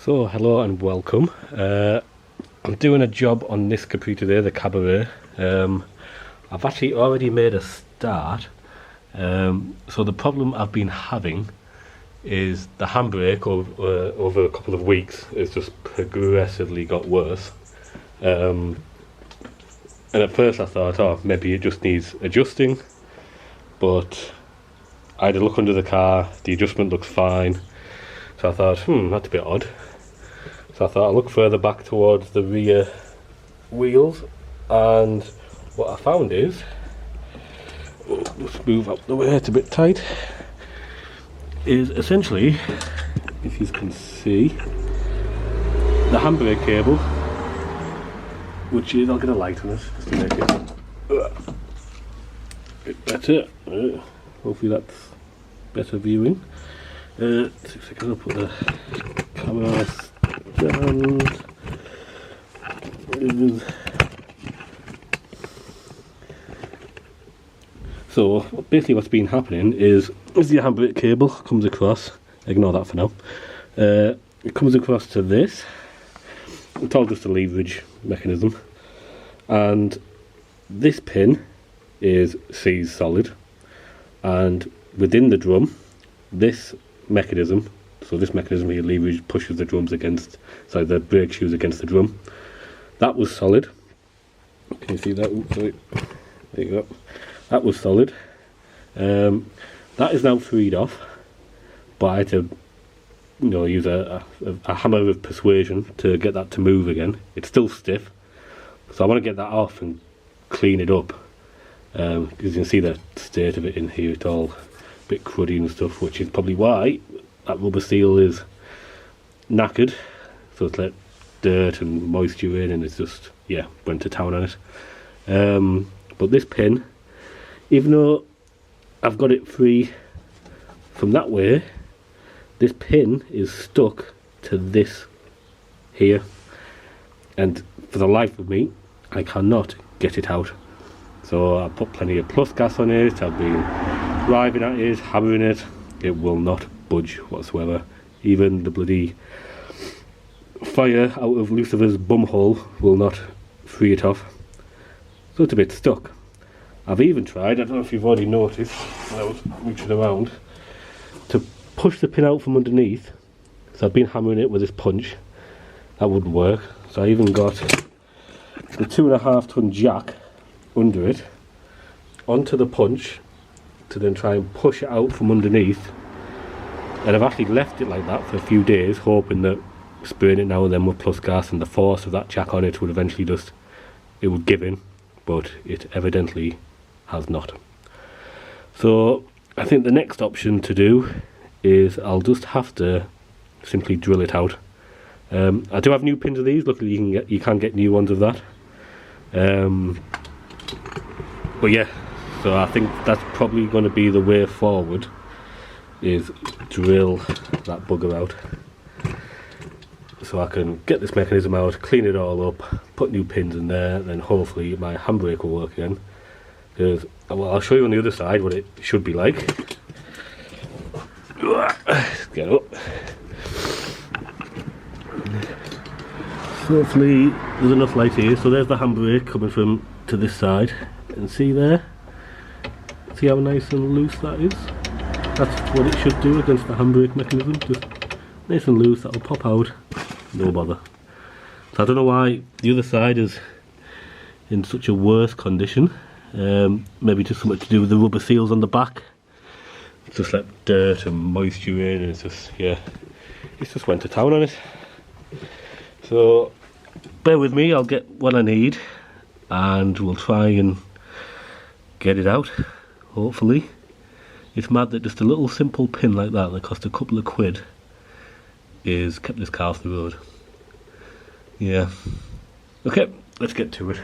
So hello and welcome. I'm doing a job on this Capri today, the Cabaret. I've actually already made a start. So the problem I've been having is the handbrake over a couple of weeks has just progressively got worse. And at first I thought, oh, maybe it just needs adjusting, but I had a look under the car, the adjustment looks fine. So I thought, that's a bit odd. So I thought I'd look further back towards the rear wheels, and what I found is, let's move up the way, it's a bit tight, is essentially, if you can see, the handbrake cable, which is, I'll get a light on it just to make it a bit better. Hopefully that's better viewing. Let's see if I can put the camera stand. So basically what's been happening is, as the handbrake cable comes across, ignore that for now, it comes across to this. It's all just a leverage mechanism, and this pin is seized solid, and within the drum, this mechanism, so this mechanism here, leverage, pushes the drums against, sorry, the brake shoes against the drum. That was solid. Can you see that? Oops, sorry. There you go. That was solid. That is now freed off, but I had to, use a hammer of persuasion to get that to move again. It's still stiff, so I want to get that off and clean it up. Because you can see the state of it in here, it's all a bit cruddy and stuff, which is probably why that rubber seal is knackered. So it's let dirt and moisture in, and it's just, went to town on it. But this pin, even though I've got it free from that way, this pin is stuck to this here, and for the life of me I cannot get it out. So I put plenty of plus gas on it, I've been driving at it, hammering it, it will not budge whatsoever. Even the bloody fire out of Lucifer's bumhole will not free it off. So it's a bit stuck. I've even tried, I don't know if you've already noticed when I was reaching around, to push the pin out from underneath. So I've been hammering it with this punch. That wouldn't work. So I even got the 2.5 ton jack under it, onto the punch, to then try and push it out from underneath. And I've actually left it like that for a few days, hoping that spraying it now and then with plus gas and the force of that jack on it would eventually it would give in, but it evidently has not. So I think the next option to do is I'll just have to simply drill it out. I do have new pins of these, luckily you can get new ones of that. But yeah, so I think that's probably going to be the way forward, is drill that bugger out, so I can get this mechanism out, clean it all up, put new pins in there, then hopefully my handbrake will work again. Because, well, I'll show you on the other side what it should be like. Get up. So hopefully there's enough light here. So there's the handbrake coming from to this side, and see there, see how nice and loose that is. That's what it should do against the handbrake mechanism, just nice and loose. That'll pop out, no bother. So I don't know why the other side is in such a worse condition. Maybe just something to do with the rubber seals on the back. It's just let dirt and moisture in, and it's just went to town on it. So bear with me, I'll get what I need and we'll try and get it out, hopefully. It's mad that just a little simple pin like that cost a couple of quid is kept this car off the road. Yeah. Okay, let's get to it.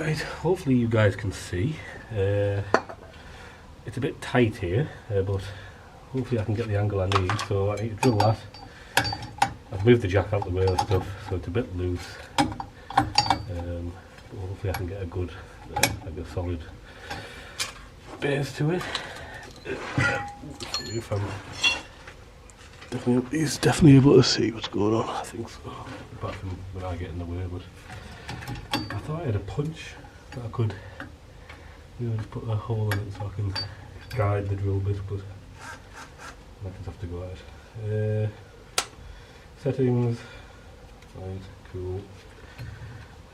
Right, hopefully you guys can see. It's a bit tight here, but hopefully I can get the angle I need, so I need to drill that. I've moved the jack out the way and stuff, so it's a bit loose. Hopefully I can get a good, like a solid base to it. If I'm He's definitely able to see what's going on. I think so. Apart from when I get in the way, but I thought I had a punch that I could, just put a hole in it so I can guide the drill bit, but I just have to go at it. Settings, right, cool.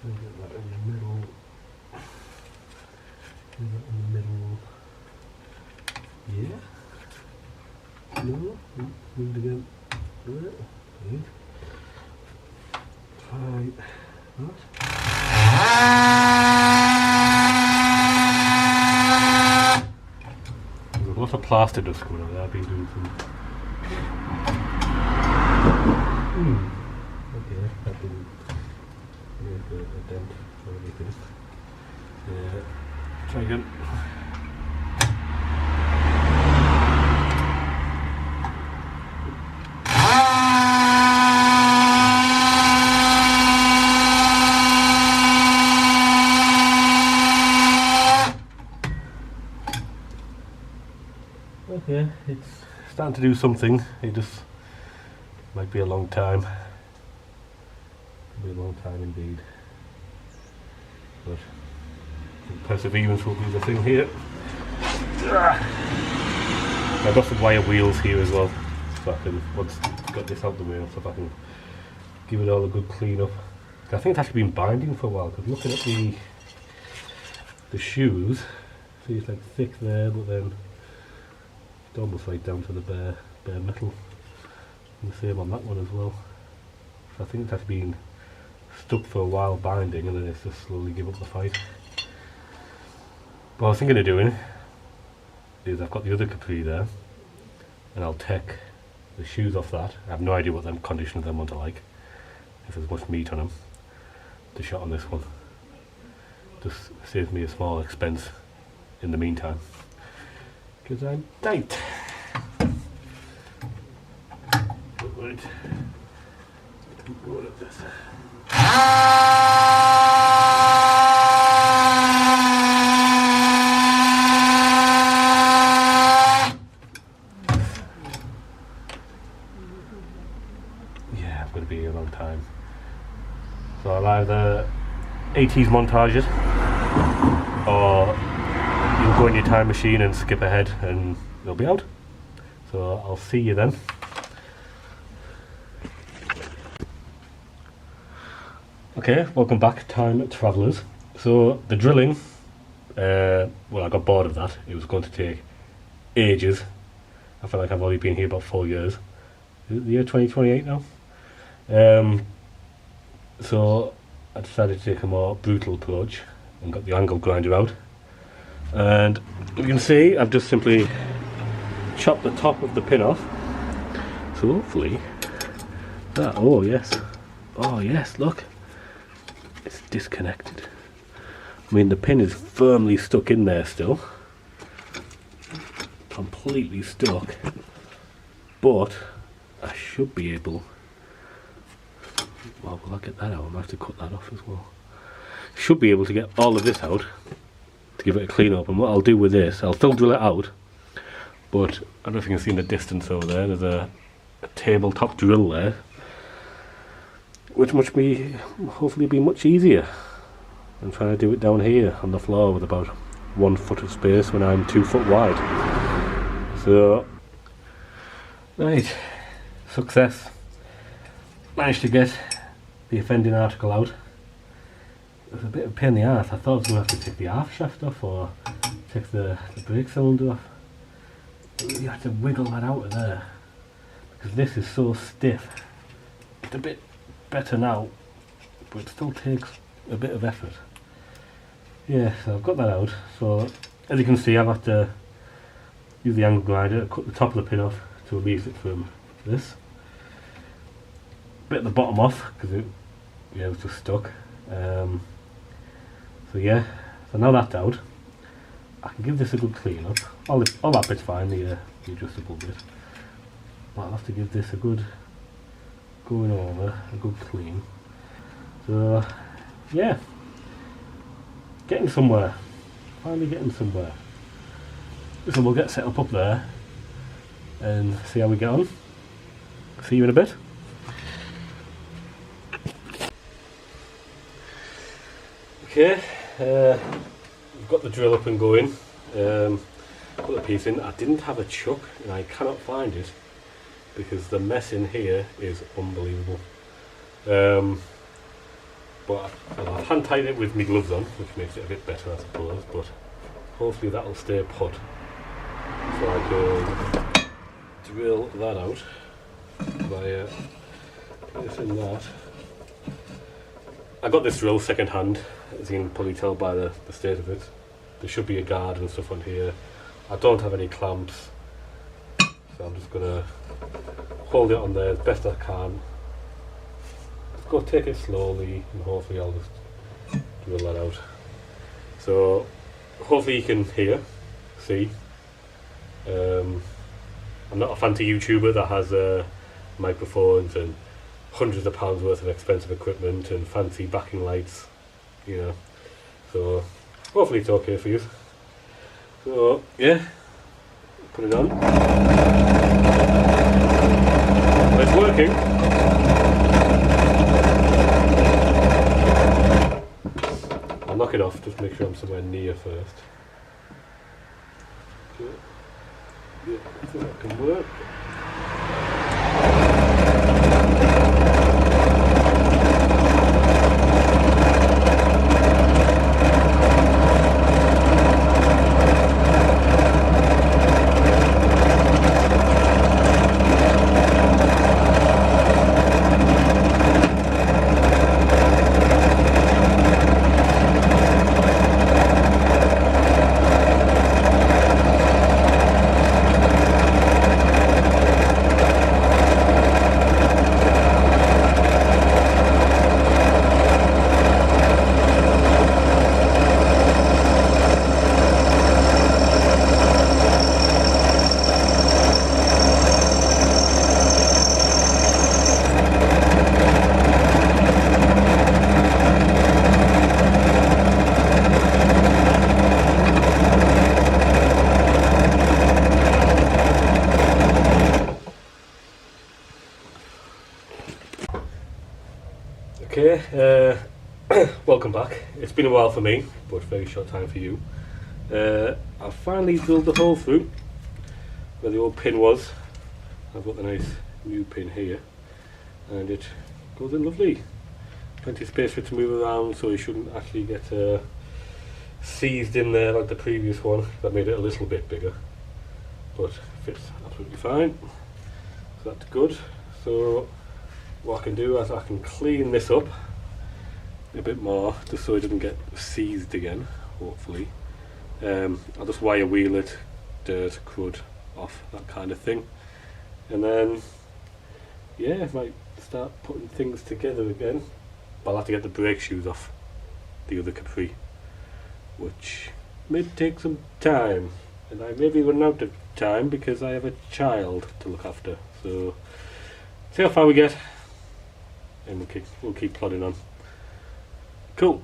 Get that in the middle. Is that in the middle? Yeah. No. Move it again. Right. Try that. There's a lot of plaster dust coming out there. I've been doing some. Okay, that didn't make a dent or anything. Try again. Okay, it's starting to do something. It just might be a long time. It'll be a long time indeed. But I think perseverance will be the thing here. I've got some wire wheels here as well, so I can, once I've got this out the way, so if I can give it all a good clean up. I think it's actually been binding for a while, because looking at the shoes, see it's like thick there, but then it's almost right down to the bare metal. And the same on that one as well. So I think it's actually been stuck for a while binding, and then it's just slowly give up the fight. What I was thinking of doing is I've got the other Capri there, and I'll take the shoes off that. I have no idea what them condition of them ones are like, if there's much meat on them. The shot on this one just saves me a small expense in the meantime, because I'm tight. Right, what is this? Yeah, I'm going to be here a long time. So I'll either 80s montage it, or you'll go in your time machine and skip ahead and it'll be out. So I'll see you then. Okay, welcome back, time travellers. So the drilling, well, I got bored of that. It was going to take ages. I feel like I've only been here about 4 years. Is it the year 2028 now? So I decided to take a more brutal approach and got the angle grinder out. And you can see I've just simply chopped the top of the pin off. So hopefully that, oh yes, look. It's disconnected. I mean, the pin is firmly stuck in there still. Completely stuck. But I should be able... Well, will I get that out? I might have to cut that off as well. Should be able to get all of this out to give it a clean up. And what I'll do with this, I'll still drill it out. But I don't know if you can see in the distance over there, there's a tabletop drill there, which must be hopefully be much easier than trying to do it down here on the floor with about 1 foot of space when I'm 2 foot wide. So, right, success. Managed to get the offending article out. It was a bit of a pain in the arse. I thought I was going to have to take the aft shaft off or take the brake cylinder off. You have to wiggle that out of there because this is so stiff. It's a bit better now, but it still takes a bit of effort. Yeah, so I've got that out. So as you can see, I've had to use the angle grinder to cut the top of the pin off to release it from this. Bit at the bottom off because it was just stuck. So yeah, so now that's out, I can give this a good clean up. All that bit's fine, the adjustable bit. But I'll have to give this a good going over, a good clean. So yeah, getting somewhere, finally getting somewhere. So we'll get set up there and see how we get on. see you in a bit. Okay, we've got the drill up and going. Put the piece in. I didn't have a chuck and I cannot find it because the mess in here is unbelievable. But I hand tied it with my gloves on, which makes it a bit better, I suppose, but hopefully that'll stay put. So I can drill that out by placing that. I got this drill second hand, as you can probably tell by the state of it. There should be a guard and stuff on here. I don't have any clamps, so I'm just going to hold it on there as best I can. Just go take it slowly and hopefully I'll just drill that out. So hopefully you can see. I'm not a fancy YouTuber that has microphones and hundreds of pounds worth of expensive equipment and fancy backing lights, you know. So hopefully it's okay for you. So yeah, put it on. It's working. I'll knock it off, just make sure I'm somewhere near first. Okay. Yeah, I think that can work. Okay, welcome back. It's been a while for me, but a very short time for you. I've finally drilled the hole through where the old pin was. I've got the nice new pin here, and it goes in lovely. Plenty of space for it to move around, so it shouldn't actually get seized in there like the previous one. That made it a little bit bigger, but fits absolutely fine. So that's good. So what I can do is I can clean this up a bit more just so it doesn't get seized again, hopefully. I'll just wire wheel it, dirt, crud off, that kind of thing. And then, yeah, I might start putting things together again. But I'll have to get the brake shoes off the other Capri, which may take some time. And I may be running out of time because I have a child to look after. So, see how far we get. And we'll keep plodding on. Cool.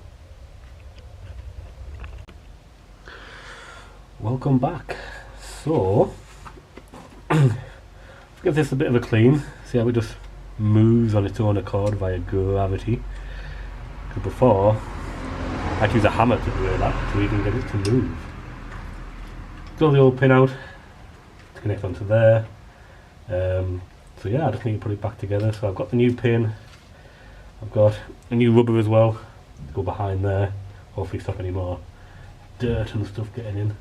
Welcome back. So, let's give this a bit of a clean. See how it just moves on its own accord via gravity. Because before, I had to use a hammer to do that so we can get it to move. Drill the old pin out to connect onto there. So yeah, I just need to put it back together. So I've got the new pin. I've got a new rubber as well to go behind there, hopefully stop any more dirt and stuff getting in.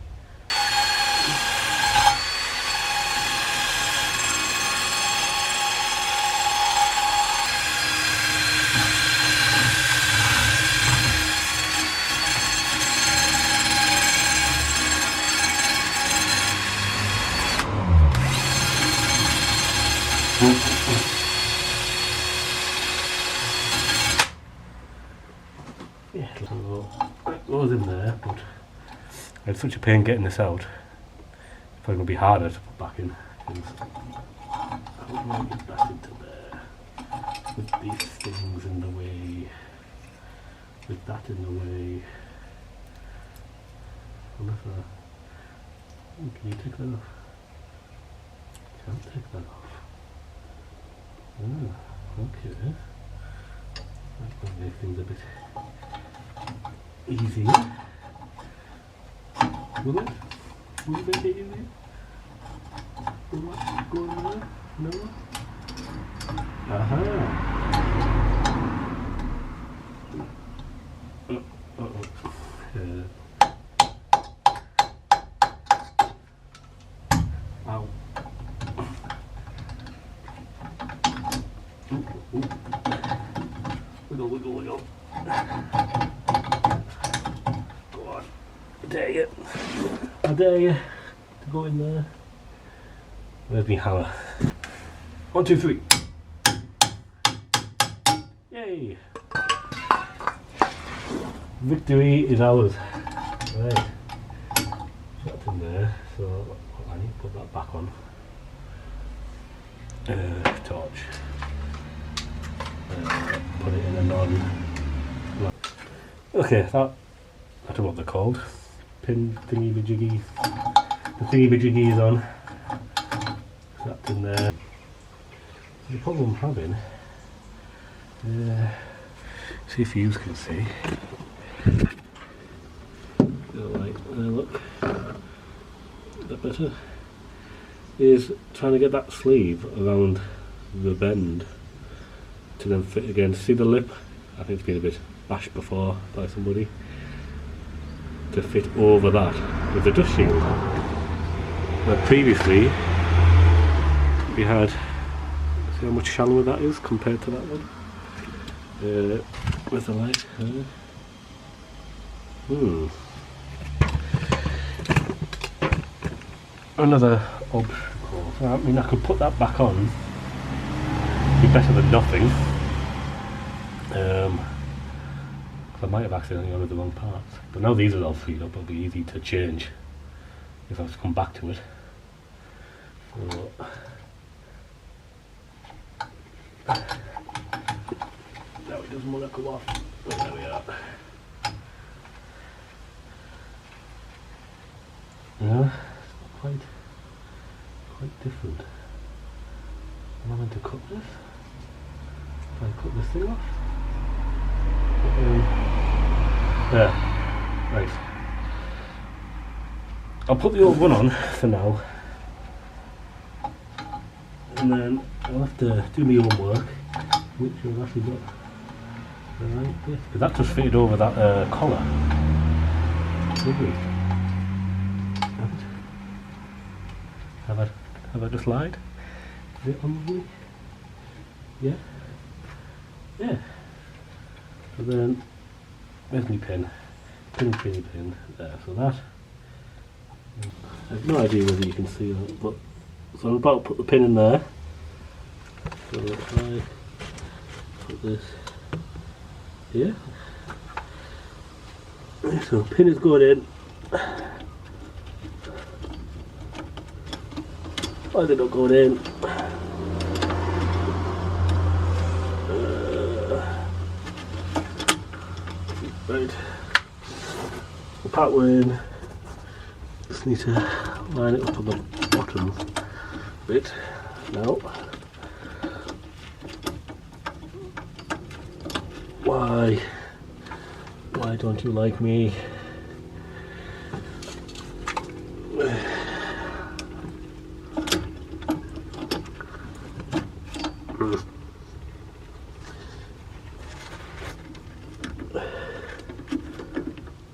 Yeah, so that goes in there, but it's such a pain getting this out. It's probably going to be harder to put back in. How do I get that into there? With these things in the way, with that in the way. Can you take that off? Can't take that off. Oh, okay. That makes things a bit easier. Will it? Will it make it easier? Will it go in there? No? Aha! Ow. Ooh. Wiggle, wiggle, wiggle. Go on. I dare you. I dare you to go in there. Where's my hammer? 1, 2, 3. Yay! Victory is ours. Right. That's in there. So I need to put that back on. Torch. Put it in a non. Okay, that, I don't know what they're called. Pin thingy majiggy. The thingy majiggy is on. So that's in there. The problem I'm having. See if you can see. Right, look. Is that better? Is trying to get that sleeve around the bend to then fit again. See the lip? I think it's been a bit bashed before by somebody. To fit over that with the dust shield. But previously we had, see how much shallower that is compared to that one? With the light. Another obstacle. I mean, I could put that back on. Be better than nothing. I might have accidentally ordered the wrong parts. But now these are all freed up, it'll be easy to change if I was to come back to it. So, now it doesn't want to go off. But there we are. Yeah, it's quite different. Am I meant to cut this? If I cut this thing off? Yeah, right. I'll put the old one on for now. And then I'll have to do my own work, which I've actually got like this. Because that just fitted over that collar. Lovely. Have I just lied? Is it on me? Yeah? Yeah. So then, where's my pin? Pin there, so that. I have no idea whether you can see that, but so I'm about to put the pin in there. So if I put this here. So pin is going in. Why did it not go in? Right. The part we're in. Just need to line it up on the bottom bit now. Why don't you like me?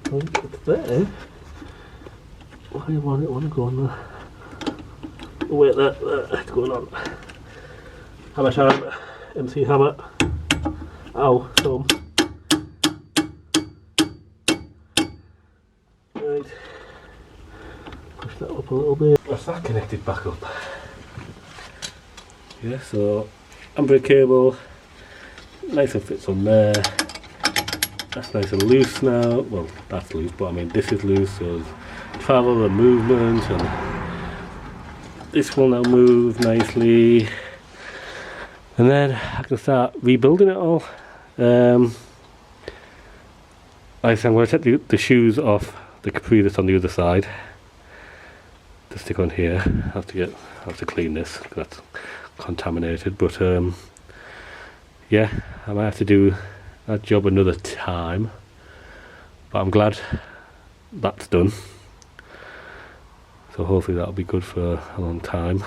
It's there. Why do you want to go on there? Oh wait, it's going on. Hammer time. MC hammer. Ow, thumb. Right. Push that up a little bit. That's that connected back up. Yeah, so Handbrake cable. Nice and fits on there. That's nice and loose now. Well, that's loose, but I mean this is loose, so travel and movement, and this will now move nicely. And then I can start rebuilding it all. Like I said, I'm going to take the shoes off the Capri that's on the other side to stick on here. I have to clean this because that's contaminated, but yeah, I might have to do that job another time, but I'm glad that's done. So hopefully that'll be good for a long time.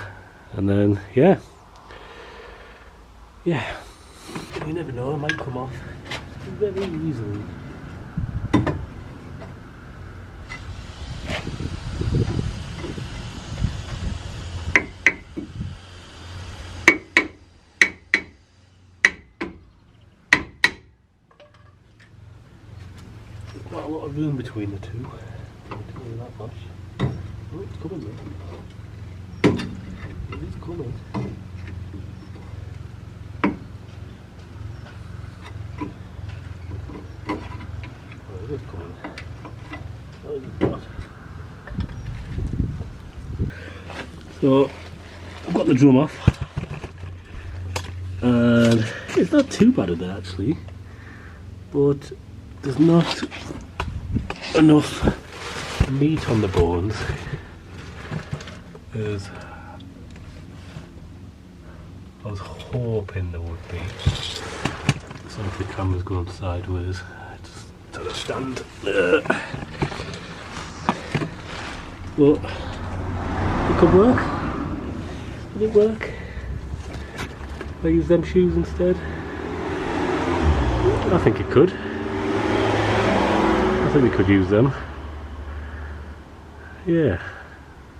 And then yeah, you never know, it might come off very easily. Quite a lot of room between the two. Don't tell you that much. Oh, it's coming though. It is coming. Oh, it is coming. Oh, it's not. So, I've got the drum off. And it's not too bad at it actually. But there's not enough meat on the bones as I was hoping there would be. So if the camera's going sideways, just to the stand. But it could work. Would it work? If I use them shoes instead? I think it could. I think we could use them. Yeah,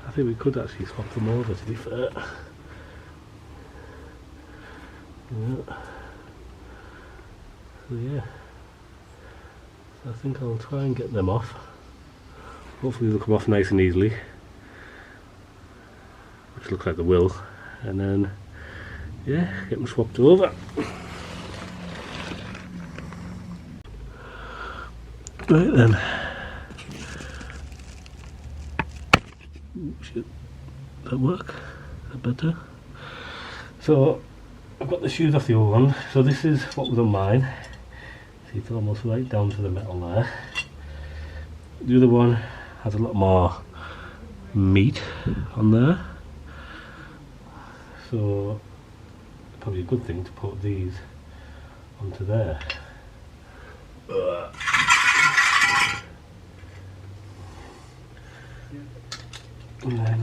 I think we could actually swap them over, to be fair. Yeah. So yeah, so I think I'll try and get them off. Hopefully they'll come off nice and easily, which looks like they will. And then yeah, get them swapped over. Right then. Should that work? Is that better? So I've got the shoes off the old one. So this is what was on mine. See, it's almost right down to the metal there. The other one has a lot more meat on there. So probably a good thing to put these onto there. And then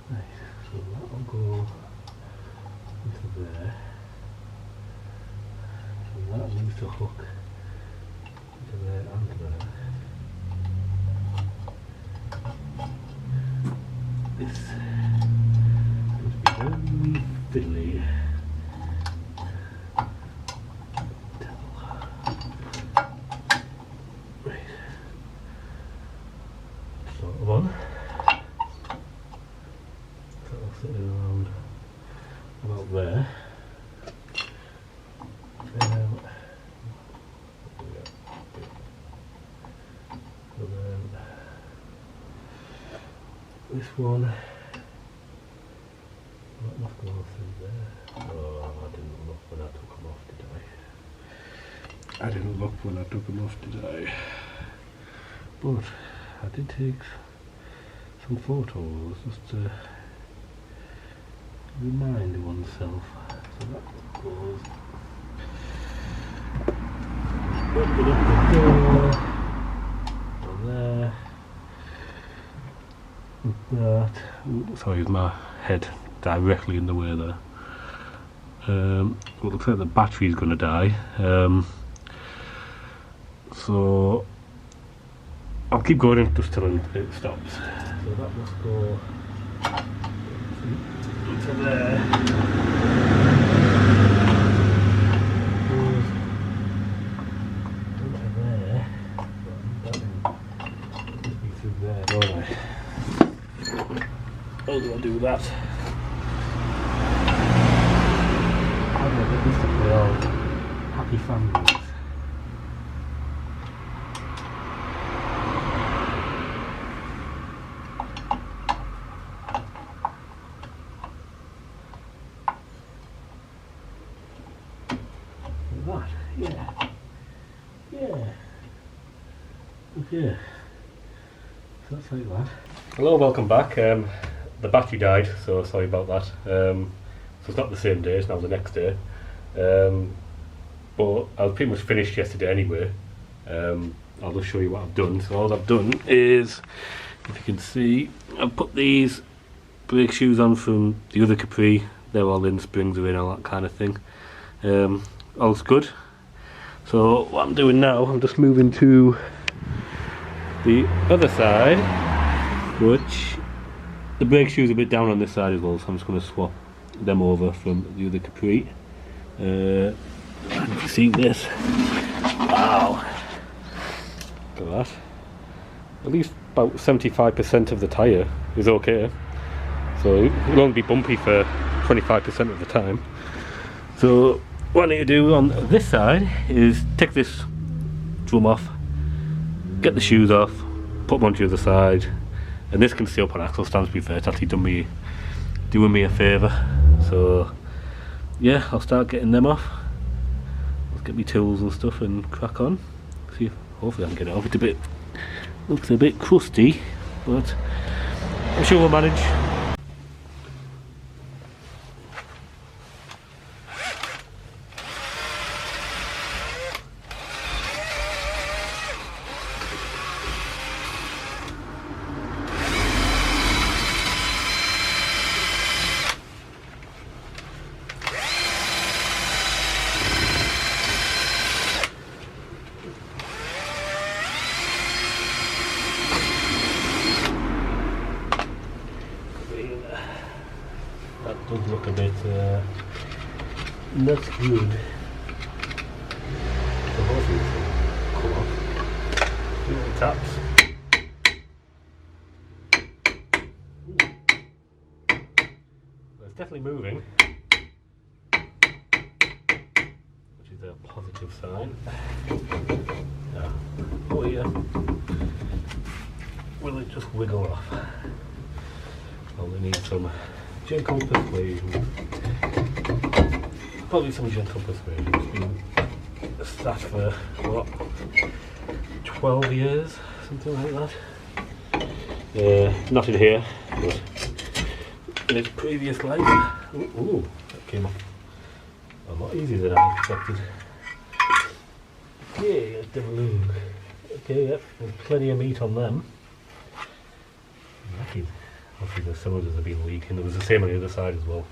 nice. So that'll go into there. And that needs to hook into there and there. This very fiddly. Right. Sort of on. So I'll sit it around about there. So then this one. That must go through there. Oh, I didn't look when I took them off, did I? I didn't look when I took them off, did I? But I did take some photos just to remind oneself. So that goes open up the door from there. With that. Ooh, sorry, with my head directly in the way there. Well, it looks like the battery's going to die. So I'll keep going just till it stops. So that must go into there. Goes into there. That must be through there, don't I? How do I do that? How do I get this to play all happy families? That, yeah. Yeah. Okay, so that's like that. Hello, welcome back. The battery died, so sorry about that. So it's not the same day, it's now the next day. But I was pretty much finished yesterday anyway. I'll just show you what I've done. So all I've done is, if you can see, I've put these brake shoes on from the other Capri. They're all in, springs are in, all that kind of thing. All's good. So what I'm doing now, I'm just moving to the other side, which the brake shoes are a bit down on this side as well, so I'm just going to swap them over from the other Capri. If you see this, wow, look at that. At least about 75% of the tyre is okay, so it'll only be bumpy for 25% of the time. So what I need to do on this side is take this drum off, get the shoes off, put them onto the other side, and this can stay up on axle stands. To be fair, it's actually doing me a favour. So yeah, I'll start getting them off. Let's get me tools and stuff and crack on. See if hopefully I can get it off. It's a bit, looks a bit crusty, but I'm sure we'll manage. That does look a bit not good. So hopefully this will come off. Do little taps. So it's definitely moving, which is a positive sign. Yeah. Oh yeah. Will it just wiggle off? Well, we need some gentle persuasion. Probably some gentle persuasion. It's been sat for what? 12 years? Something like that. Not in here, but in its previous life. Ooh, that came off a lot easier than I expected. Okay, let's have a look. Okay, yep, there's plenty of meat on them. Obviously the cylinders have been leaking. There was the same on the other side as well.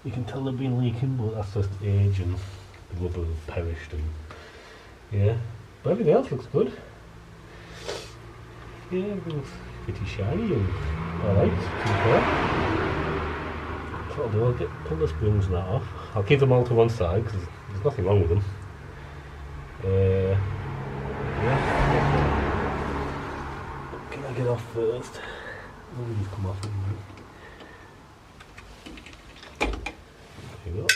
You can tell they've been leaking, but that's just age and the rubber has perished and yeah. But everything else looks good. Yeah, everything's pretty shiny and alright, to be fair. So what I'll do, I'll pull the springs and that off. I'll keep them all to one side because there's nothing wrong with them. Yeah. What can I get off first? Oh, these come off. There you go.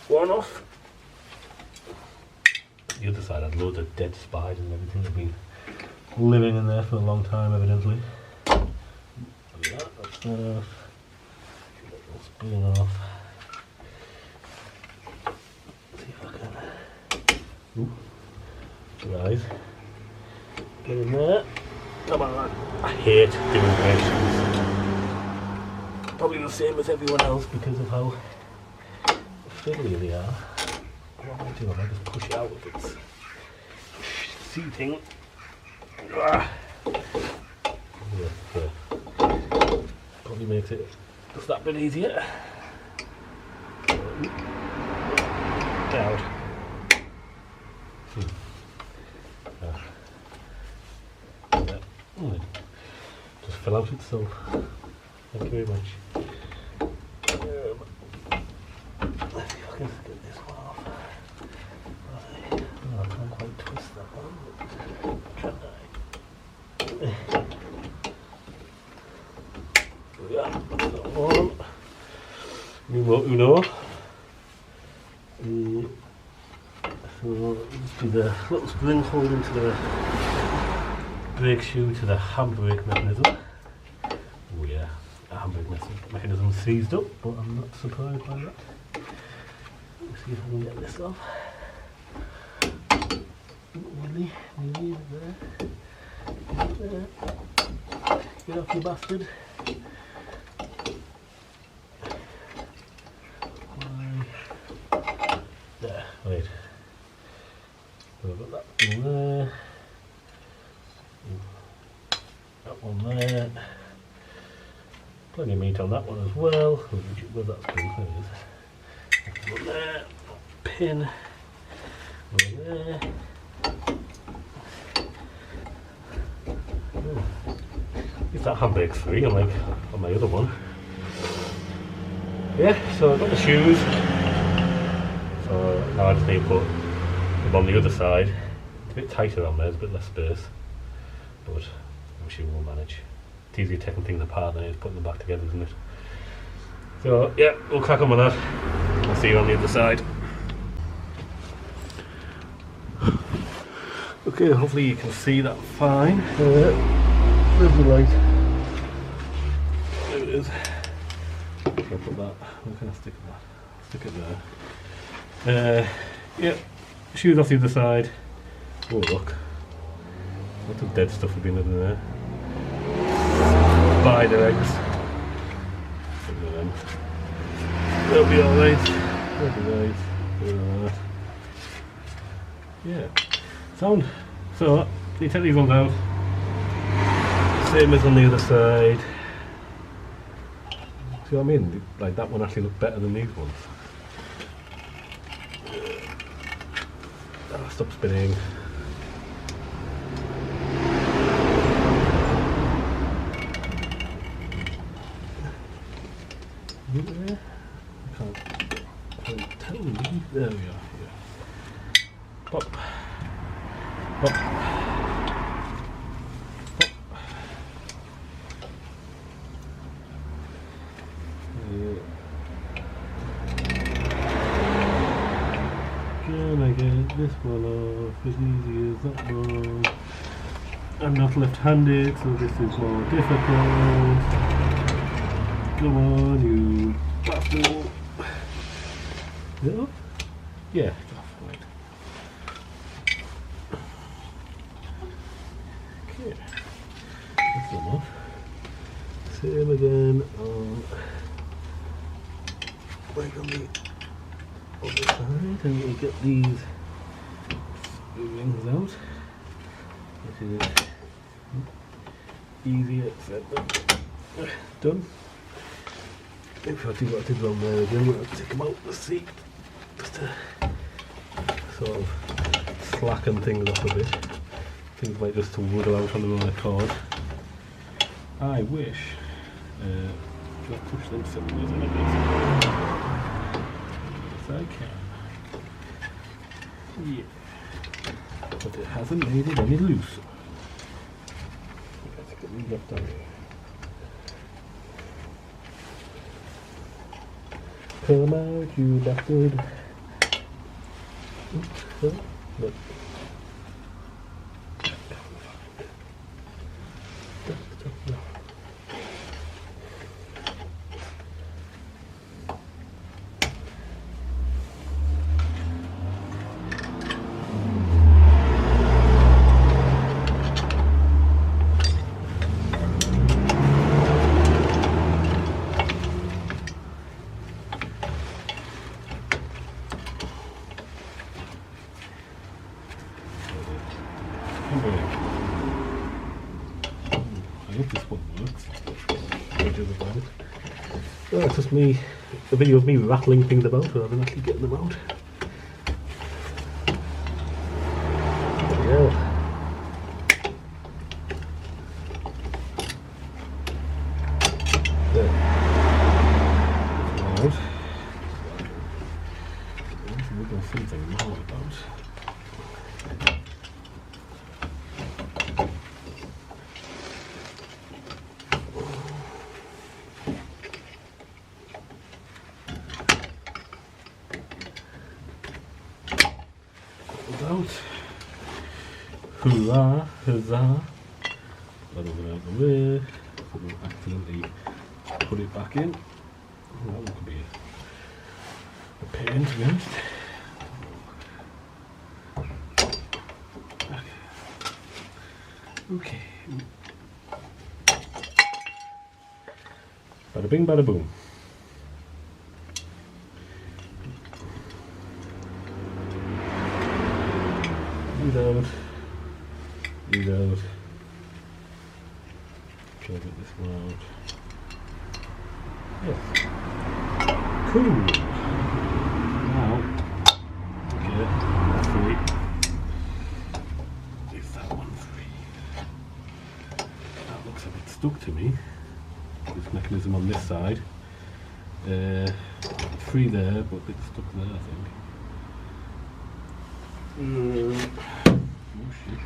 One off. The other side had loads of dead spiders and everything. They've been living in there for a long time, evidently. That's that off. That's spinning off. See if I can. Ooh. Right. Get in there. Come on, I hate doing brake shoes. Probably the same as everyone else because of how fiddly they are. What am I doing? I just push it out with its seating. Probably makes it just that bit easier. Down. Just fell out itself. Thank you very much. Let's see if I can get this one off. Right. Oh, I can't quite twist that one. Try that. Yeah, that's that one. Numero uno. So let's do the little spring holding to the brake shoe to the handbrake mechanism. Oh yeah, the handbrake mechanism seized up, but I'm not surprised by that. Let's see if I can get this off. nearly there. Get off, you bastard. There, wait. So I've got that one there. That one there. Plenty of meat on that one as well. Where's that spoon? There it is. One there. Pin. One there. It's that Handbrake 3 on my other one. Yeah, so I've got the shoes. So now I just need to put them on the other side. It's a bit tighter on there, there's a bit less space. But I'm sure we'll manage. It's easier taking things apart than it is putting them back together, isn't it? So yeah, we'll crack on with that. I'll see you on the other side. Okay, hopefully you can see that fine. There's the light. There it is. I'll put that. Where can I stick that? Stick it there. Yeah, shoes off the other side. Oh look, lots of dead stuff have been in there. Spider eggs. Look at them. They'll be alright. They'll be right. They'll be yeah. Sound. So you take these ones out. Same as on the other side. See what I mean? Like that one actually looked better than these ones. Oh, stop spinning. There? I can't tell you. There we are. Yeah. Pop. Pop. Pop. Can I get this one off as easy as that one? I'm not left-handed, so this is more difficult. Come on, you bastard! Is it up? Yeah, it's off. Right. Okay, that's them off. Same again on like on the other side, and we get these rings out. This is easier said than done. If I do what I did wrong there again, I'll take them out the seat just to sort of slacken things up a bit. Things might just wiggle out on their own accord. I wish I push them sideways a bit. Yes, I can. Yeah. But it hasn't made it any looser. Let's get these left down here. Come out, you bastard. Oops, look. I hope this one works. Oh, it's just me, a video of me rattling things about rather than actually getting them out. Yeah. There. Right. We've got something more about. Out. Hurrah, huzzah. That over out the way. So don't accidentally put it back in. That one could be a pain, to be honest. Okay. Okay. Bada bing, bada boom. Reload. Reload. Try to get this one out. Yes. Cool. Now, okay, that's three. Is that one three? That looks a bit stuck to me. This mechanism on this side. Three there, but a bit stuck there, I think. Oh shit.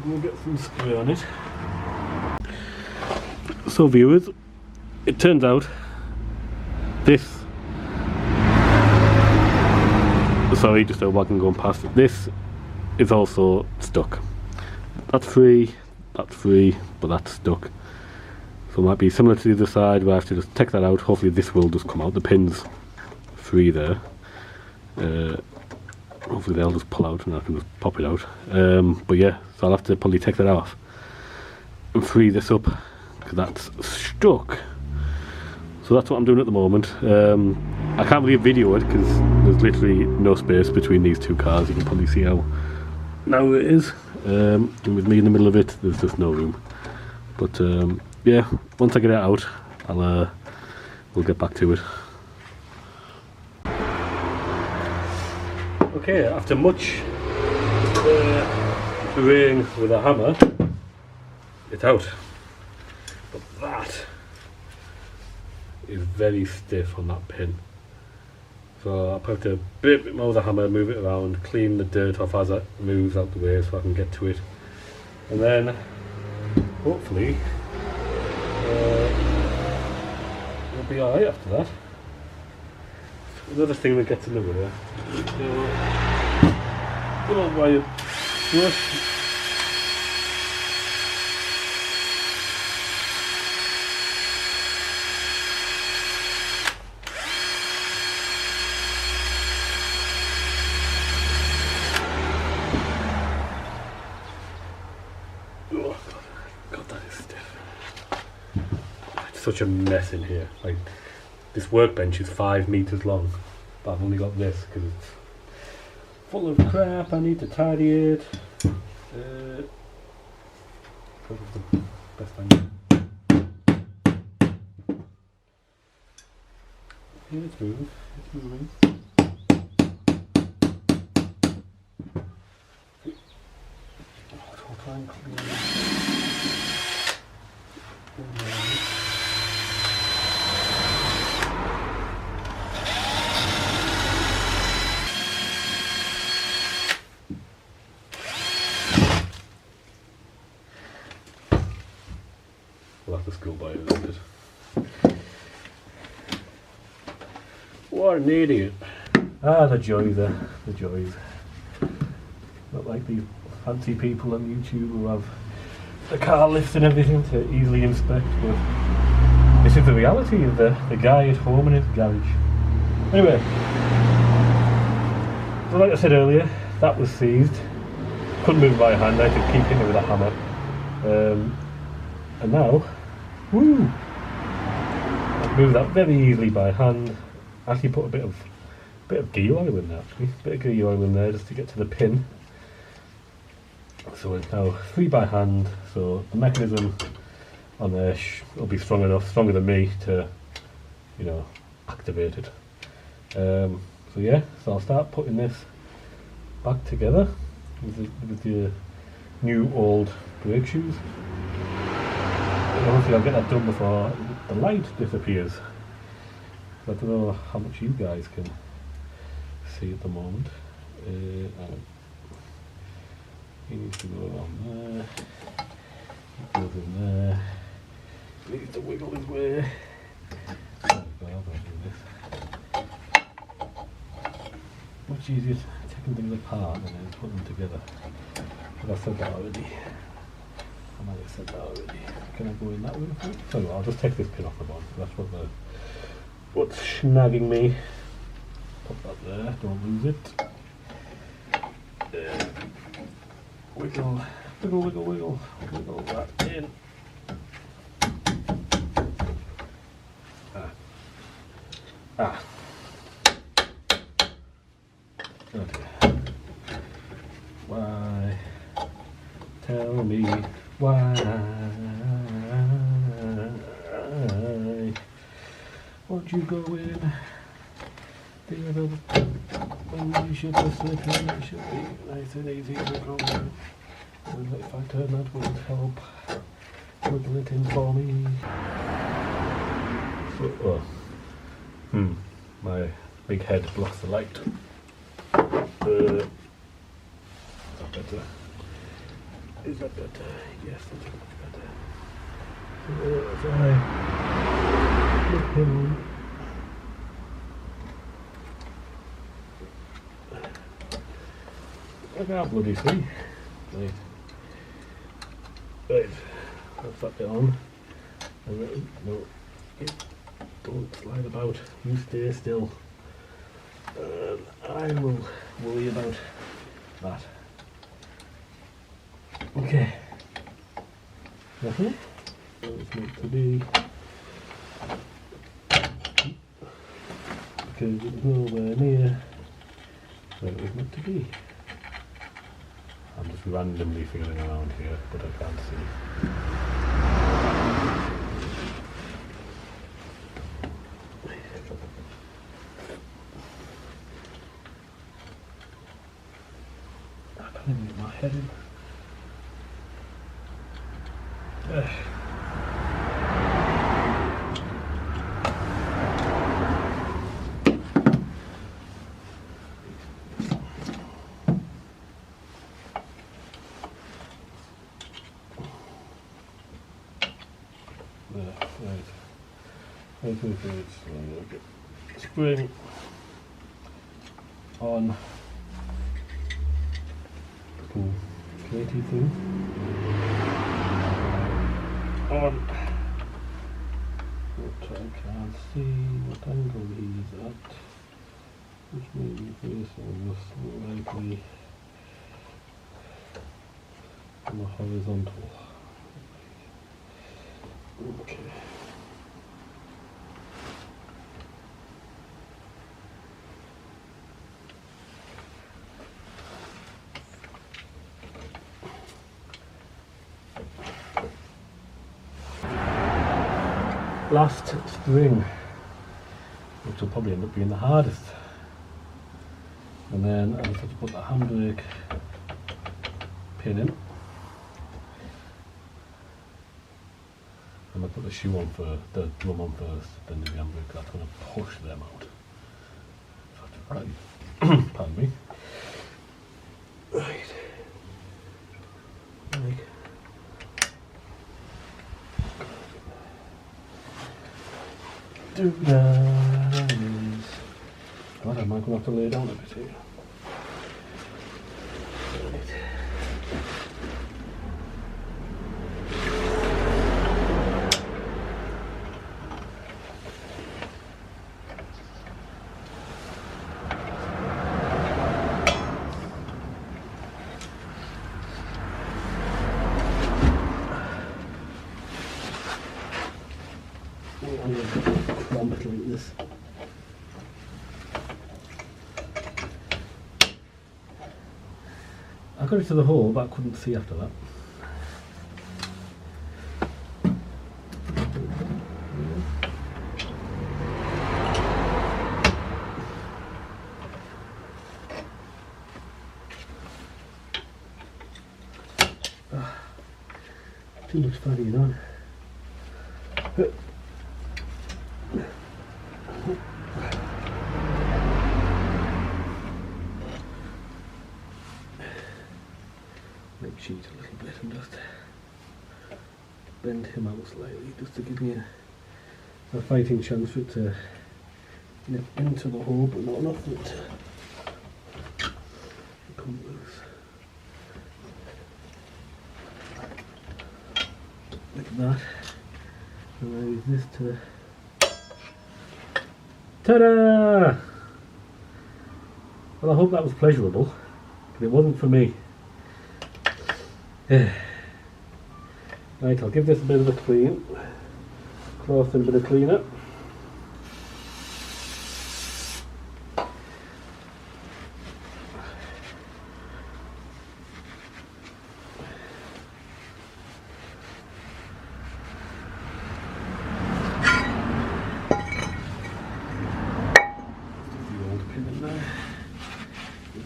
We'll get some spray on it. So viewers, it turns out this, sorry, just a wagon going past it, this is also stuck. That's free, but that's stuck. So it might be similar to the other side where I have to just take that out. Hopefully this will just come out. The pin's free there. Hopefully they'll just pull out and I can just pop it out. But yeah, so I'll have to probably take that off and free this up because that's stuck. So that's what I'm doing at the moment. I can't really video it because there's literally no space between these two cars. You can probably see how now it is. And with me in the middle of it, there's just no room. But yeah, once I get it out, we'll get back to it. Okay, after much belaying with a hammer, it's out. But that is very stiff on that pin. So I'll have to bit more with the hammer, move it around, clean the dirt off as it moves out the way so I can get to it. And then, hopefully, it'll be alright after that. Another thing that gets in the way. Don't know why it works. Oh God, that is stiff. It's such a mess in here. Like, this workbench is 5 meters long, but I've only got this because it's full of crap. I need to tidy it. Probably the best thing. Yeah, it's moving. It's moving. I'll try and clean it. We'll have to school by it, isn't it? What an idiot. Ah, the joys there, the joys. Not like these fancy people on YouTube who have the car lifts and everything to easily inspect, but this is the reality of the guy at home in his garage. Anyway, so like I said earlier, that was seized. Couldn't move by hand, I had to keep hitting it with a hammer. And now, woo! I can move that very easily by hand. Actually put a bit of ghee oil in there, actually. A bit of ghee oil in there just to get to the pin. So it's now free by hand, so the mechanism on there will be strong enough, stronger than me to, you know, activate it. So yeah, so I'll start putting this back together with the new old brake shoes. And hopefully I'll get that done before the light disappears. I don't know how much you guys can see at the moment. He needs to go around there. He goes in there. He needs to wiggle his way. I'll do this. Much easier taking things apart than then putting them together. But I've said that already. might have said that already. Can I go in that way? Tell you what, I'll just take this pin off the bottom. That's what's snagging me. Pop that there, don't lose it. Wiggle, wiggle, wiggle, wiggle, wiggle that in. Ah. Okay. Why? Tell me why? Won't you go in? The other when you should just slip in, it should be nice and easy to go in. And if I turn that won't help. Wiggle it in for me. So, my big head blocks the light. Is that better? Is that better? Yes, that's much better. So as I look in, I can't bloody see. Right. Right. That's that bit on. No. Don't slide about. You stay still. I will worry about that. Okay. Nothing. It's meant to be. Because it's nowhere near where it was meant to be. I'm just randomly feeling around here, but I can't see. I can't even get my head in. Spring on creative thing on what I can't see what angle he's at, which may be facing this slightly on the horizontal. Okay. Last string, which will probably end up being the hardest, and then I just have to put the handbrake pin in. I'm going to put the shoe on first, the drum on first, then the handbrake. That's going to push them out. Right. Pardon me. Right. Do that is... God, I might going to have to lay down a bit here. I'm going to clamp it like this. I got it to the hole, but I couldn't see after that. Too much fanning on. Make sheet a little bit and just bend him out slightly just to give me a fighting chance for it to nip into the hole, but not enough for it to come loose. like that. And I use this to... Ta-da! Well, I hope that was pleasurable, but it wasn't for me. Right, I'll give this a bit of a clean. Cloth and a bit of cleaner.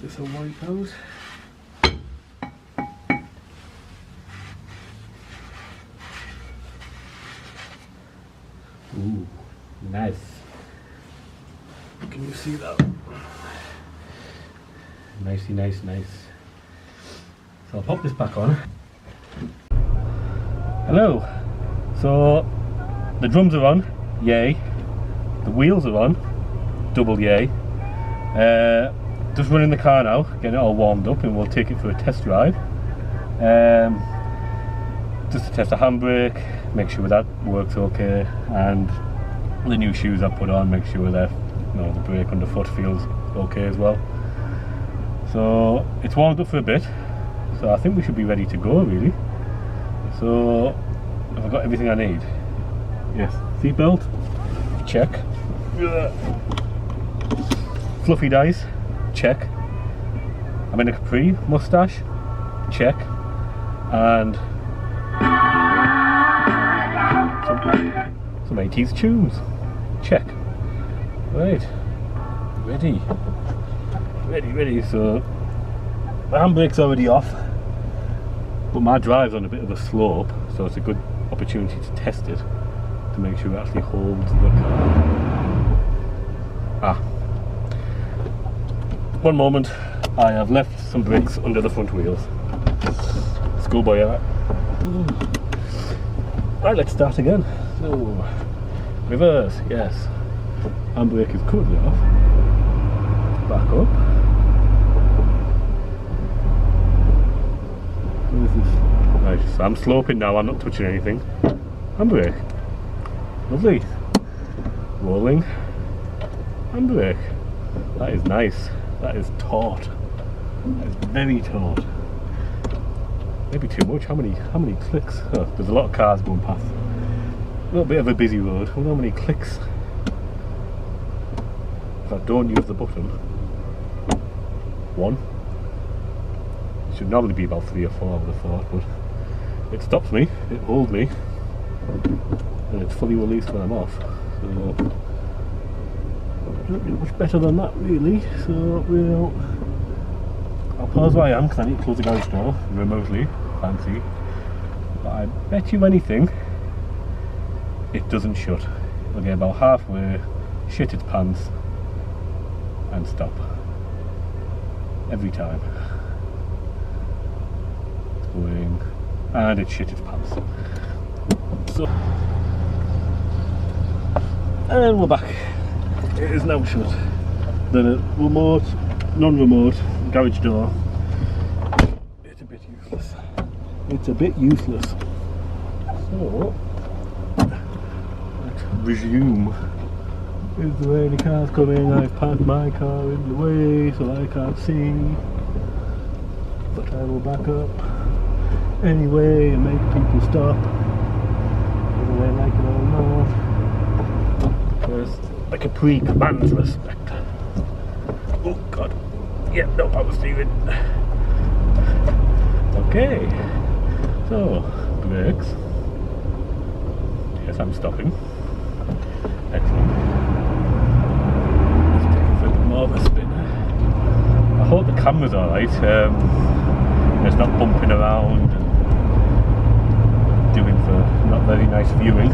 This a wipe out. Ooh, nice. Can you see that? Nicey, nice. So I'll pop this back on. Hello. So the drums are on, yay. The wheels are on, double yay. Just running the car now, getting it all warmed up, and we'll take it for a test drive. Just to test the handbrake, make sure that works okay, and the new shoes I put on, make sure that the brake underfoot feels okay as well. So it's warmed up for a bit, so I think we should be ready to go really. So have I got everything I need? Yes. Seatbelt? Check. Fluffy dice? Check. I'm in a Capri mustache? Check. And some 80s tunes? Check. Right. Ready. So the handbrake's already off, but my drive's on a bit of a slope, so it's a good opportunity to test it to make sure it actually holds the car. One moment, I have left some brakes under the front wheels. Schoolboy out. Right, let's start again. So, reverse, yes. Handbrake is currently off. Back up. What is this? Right, so I'm sloping now, I'm not touching anything. Handbrake. Lovely. Rolling. Handbrake. That is nice. That is taut. That is very taut. Maybe too much. How many clicks? Oh, there's a lot of cars going past. A little bit of a busy road. I wonder how many clicks. If I don't use the button. 1. It should normally be about 3 or 4, I would have thought, but it stops me, it holds me, and it's fully released when I'm off. So don't get much better than that really. So I'll pause where I am because I need to close the garage door remotely. Fancy. But I bet you anything it doesn't shut. It'll get about halfway, shit its pants, and stop. Every time. It's going, and it shit its pants. So, and we're back. It is now shut. The remote, non-remote garage door. It's a bit useless. So, let's resume. Is there any cars coming? I've parked my car in the way so I can't see. But I will back up anyway and make people stop, whether they like it or not. Because the Capri commands respect. Oh god. Yeah, no, I was steering. Okay. So, brakes. Yes, I'm stopping. Excellent. Let's take a bit more of a spin. I hope the camera's alright. It's not bumping around and doing for not very nice viewing.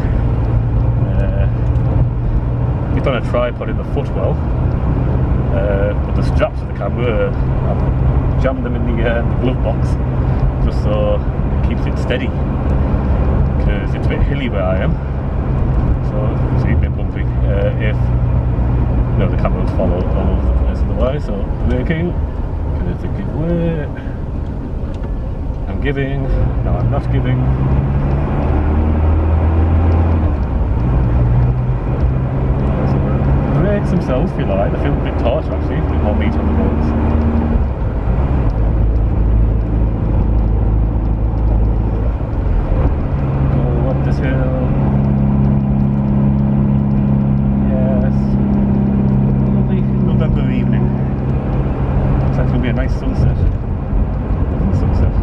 It's on a tripod in the footwell, but the straps of the camera, I've jammed them in the glove box just so it keeps it steady, because it's a bit hilly where I am, so it's a bit bumpy. If the camera will follow all over the place otherwise. So braking, because it's a giveaway. I'm giving, no I'm not giving. bits themselves feel alright. They feel a bit taut actually, a bit more meat on the bones. Go up this hill. Yes. Lovely November evening. Looks like it's going to be a nice sunset. Lovely sunset.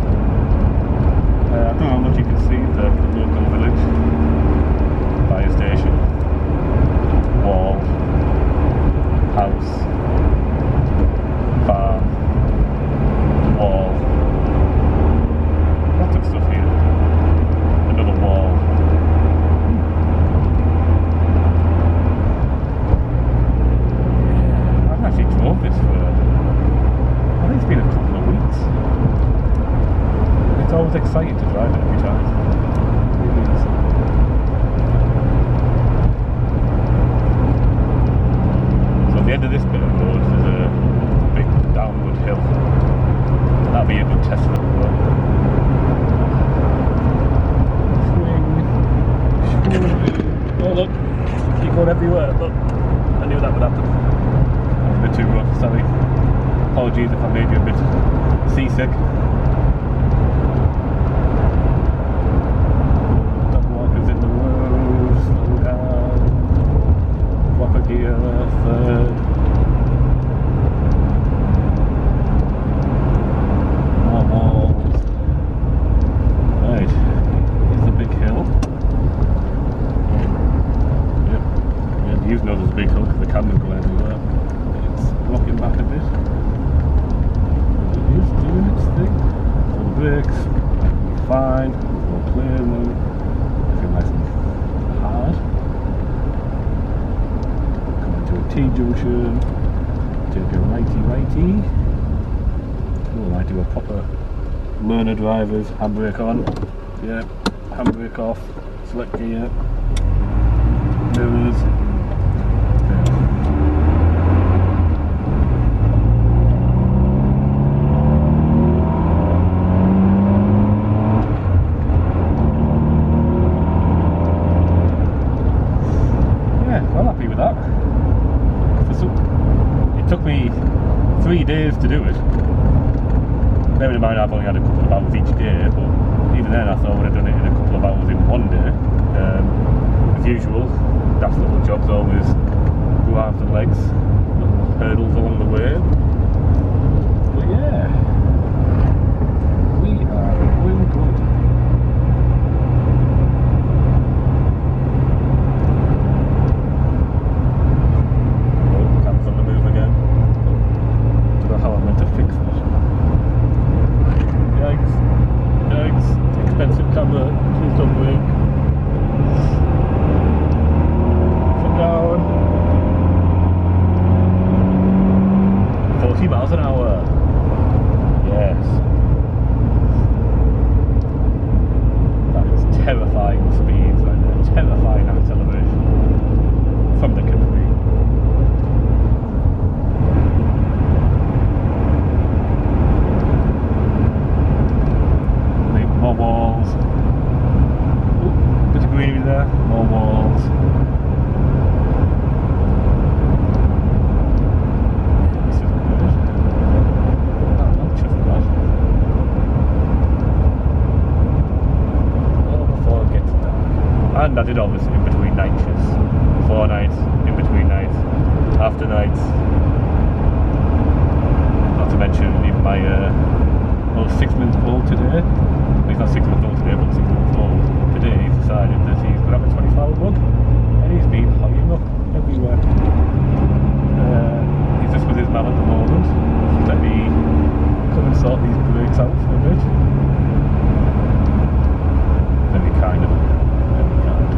I don't know how much you can see the local village. Fire station. Wall. House. Farm. Wall. Lots of stuff here. Another wall. Yeah, I haven't actually drove this for, I think it's been a couple of weeks. It's always exciting to drive it every time. It really is. So at the end of this bit of road there's a big downward hill. That'll be a good test for it. Swing. Oh look, keep going everywhere. Look, I knew that would happen. That was a bit too rough, sorry. Apologies if I made you a bit seasick. Dog walkers in the road, slow down. Proper gear, third. More walls. Right, here's the big hill. Yep, yeah, you know there's a big hill because the camera's going everywhere. It's rocking back a bit. It is doing its thing. So the brakes, fine, we'll clear them. I feel nice and hard. Coming to a T-junction. Take a righty. Oh, I do a proper learner drivers, handbrake on. Yeah, handbrake off, select gear, mirrors. I'm happy with that. It took me 3 days to do it. Bearing in mind I've only had a couple of hours each day, but even then I thought I would have done it in a couple of hours in one day. As usual, daft little jobs always go after legs, little hurdles along the way. But yeah, we are doing good. Expensive camera, please don't break. Foot down. 40 miles an hour. Yes. That is terrifying speeds right there. Terrifying acceleration from the Capri. More walls. Ooh, bit of greenery there. More walls. This is good. I'm chuffed with that. Oh, before it gets dark. And I did all this in between night shifts. Before nights, in between nights, after nights. Not to mention even my 6 months old today. He's not 6 months old today, but 6 months old today. He's decided that he's going to have a 24-hour bug, and he's been hogging up everywhere. He's just with his mum at the moment. Let me come and sort these brakes out for a bit. Very kind of him. Very kind.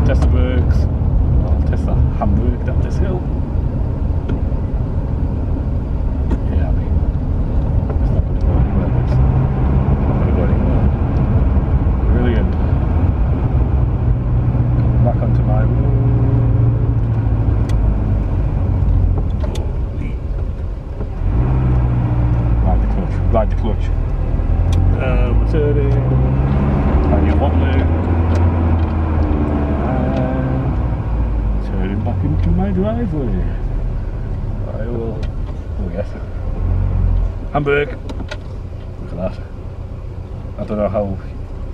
Test the brakes. I'll test the handbrake down this hill. Ride the clutch. Turning. And you're wobbling. And my driveway. I will... Oh yes. Handbrake! Look at that. I don't know how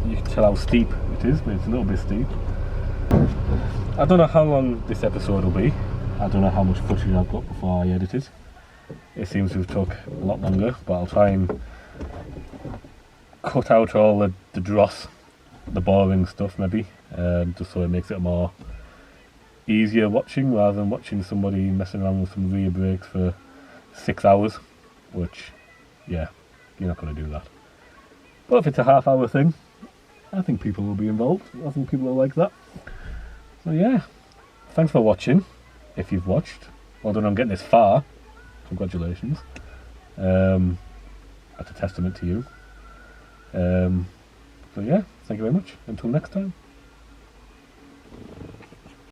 you can tell how steep it is, but it's a little bit steep. I don't know how long this episode will be. I don't know how much footage I've got before I edit it. It seems to have took a lot longer, but I'll try and cut out all the dross, the boring stuff maybe, just so it makes it more easier watching rather than watching somebody messing around with some rear brakes for 6 hours, which, yeah, you're not going to do that. But if it's a half-hour thing, I think people will be involved. I think people will like that. So yeah, thanks for watching. If you've watched, well done on getting this far. Congratulations. That's a testament to you. So yeah, thank you very much. Until next time.